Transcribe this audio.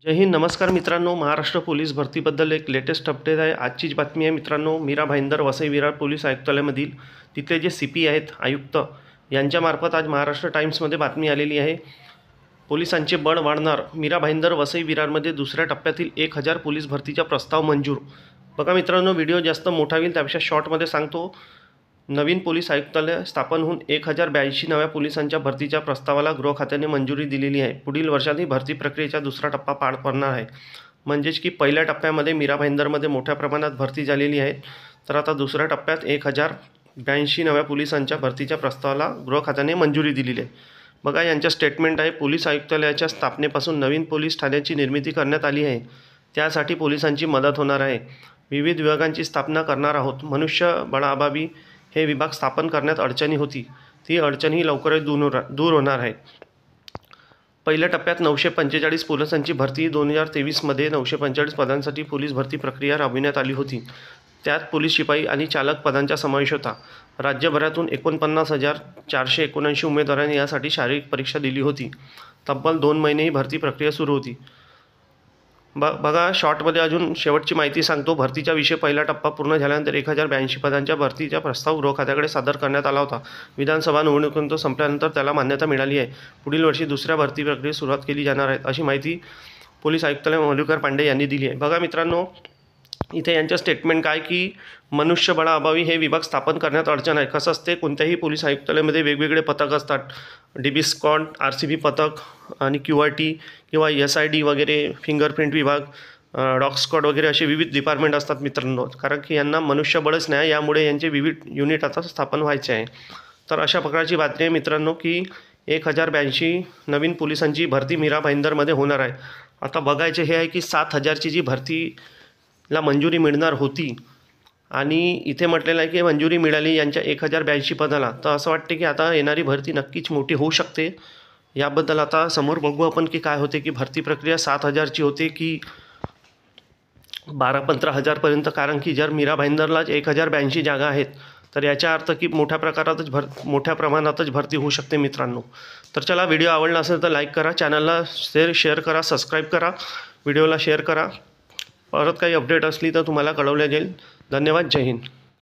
जय हिंद. नमस्कार मित्रांनो, महाराष्ट्र पोलीस भरतीबद्दल एक लेटेस्ट अपडेट आहे. आजचीच बातमी आहे मित्रांनो. मीरा भाईंदर वसई विरार पोलीस आयुक्तालयामधील तिथले जे CP आहेत आयुक्त यांच्यामार्फत आज महाराष्ट्र टाइम्समध्ये बातमी आलेली आहे. पोलिसांचे बळ वाढणार. मीरा भाईंदर वसई विरारमध्ये दुसऱ्या टप्प्यातील 1000 पोलीस भरतीचा प्रस्ताव मंजूर. बघा मित्रांनो, व्हिडिओ जास्त मोठा होईल त्यापेक्षा शॉर्टमध्ये सांगतो. नवीन पोलीस आयुक्तालय स्थापन होऊन 1082 नव्या पोलिसांच्या भरतीच्या प्रस्तावाला गृह खात्याने मंजुरी दिलेली आहे. पुढील वर्षात ही भरती प्रक्रियेचा दुसरा टप्पा पार पडणार आहे. म्हणजेच की पहिल्या टप्प्यामध्ये मीरा भाईंदरमध्ये मोठ्या प्रमाणात भरती झालेली आहे. तर आता दुसऱ्या टप्प्यात 1082 नव्या पोलिसांच्या भरतीच्या प्रस्तावाला गृह खात्याने मंजुरी दिलेली आहे. बघा, यांच्या स्टेटमेंट आहे. पोलीस आयुक्तालयाच्या स्थापनेपासून नवीन पोलीस ठाण्यांची निर्मिती करण्यात आली आहे. त्यासाठी पोलिसांची मदत होणार आहे. विविध विभागांची स्थापना करणार आहोत. मनुष्यबळाअभावी हे विभाग स्थापन करण्यात अडचणी होती, ती अडचणी लवकरच दूर होणार आहे. पहिल्या टप्प्यात 945 पोलिसांची भरती. 2023मध्ये 945 पदांसाठी पोलीस भरती प्रक्रिया राबविण्यात आली होती. त्यात पोलीस शिपाई आणि चालक पदांचा समावेश होता. राज्यभरातून 49,479 उमेदवारांनी यासाठी शारीरिक परीक्षा दिली होती. तब्बल 2 महिने ही भरती प्रक्रिया सुरू होती. बघा, शॉर्टमध्ये अजून शेवटची माहिती सांगतो. भरतीचा विषय पहिला टप्पा पूर्ण झाल्यानंतर 1082 पदांच्या भरतीचा प्रस्ताव गृह खात्याकडे सादर करण्यात आला होता. विधानसभा निवडणुकीत संपल्यानंतर त्याला मान्यता मिळाली आहे. पुढील वर्षी दुसऱ्या भरती प्रक्रियेस सुरुवात केली जाणार आहे, अशी माहिती पोलीस आयुक्तालय मधुकर पांडे यांनी दिली आहे. बघा मित्रांनो, इथे यांचं स्टेटमेंट काय की मनुष्यबळाअभावी हे विभाग स्थापन करण्यात अडचण आहे. कसं असते, कोणत्याही पोलीस आयुक्तालयामध्ये वेगवेगळे पथक असतात. DB स्क्वॉड, RCB पथक आणि QRT किंवा SID वगैरे, फिंगरप्रिंट विभाग, डॉग स्क्वॉड वगैरे असे विविध डिपार्टमेंट असतात मित्रांनो. कारण की यांना मनुष्यबळच नाही, यामुळे यांचे विविध युनिट आता स्थापन व्हायचे आहे. तर अशा प्रकारची बातमी आहे मित्रांनो की 1082 नवीन पोलिसांची भरती मीरा भाईंदरमध्ये होणार आहे. आता बघायचे हे आहे की 7000ची जी भरतीला मंजुरी मिळणार होती आणि इथे म्हटलेलं आहे की मंजुरी मिळाली यांच्या 1082 पदाला. तर असं वाटते की आता येणारी भरती नक्कीच मोठी होऊ शकते. याबद्दल आता समोर बघू आपण की काय होते, की भरती प्रक्रिया 7000ची होते की 12-15 हजारपर्यंत. कारण की जर मीरा भाईंदरलाच 1082 जागा आहेत तर याचा अर्थ की मोठ्या प्रमाणातच भरती होऊ शकते मित्रांनो. तर चला, व्हिडिओ आवडला असेल तर लाईक करा, चॅनलला शेअर करा, सबस्क्राईब करा, व्हिडिओला शेअर करा. परत काही अपडेट असली तर तुम्हाला कळवल्या जाईल. धन्यवाद. जय हिंद.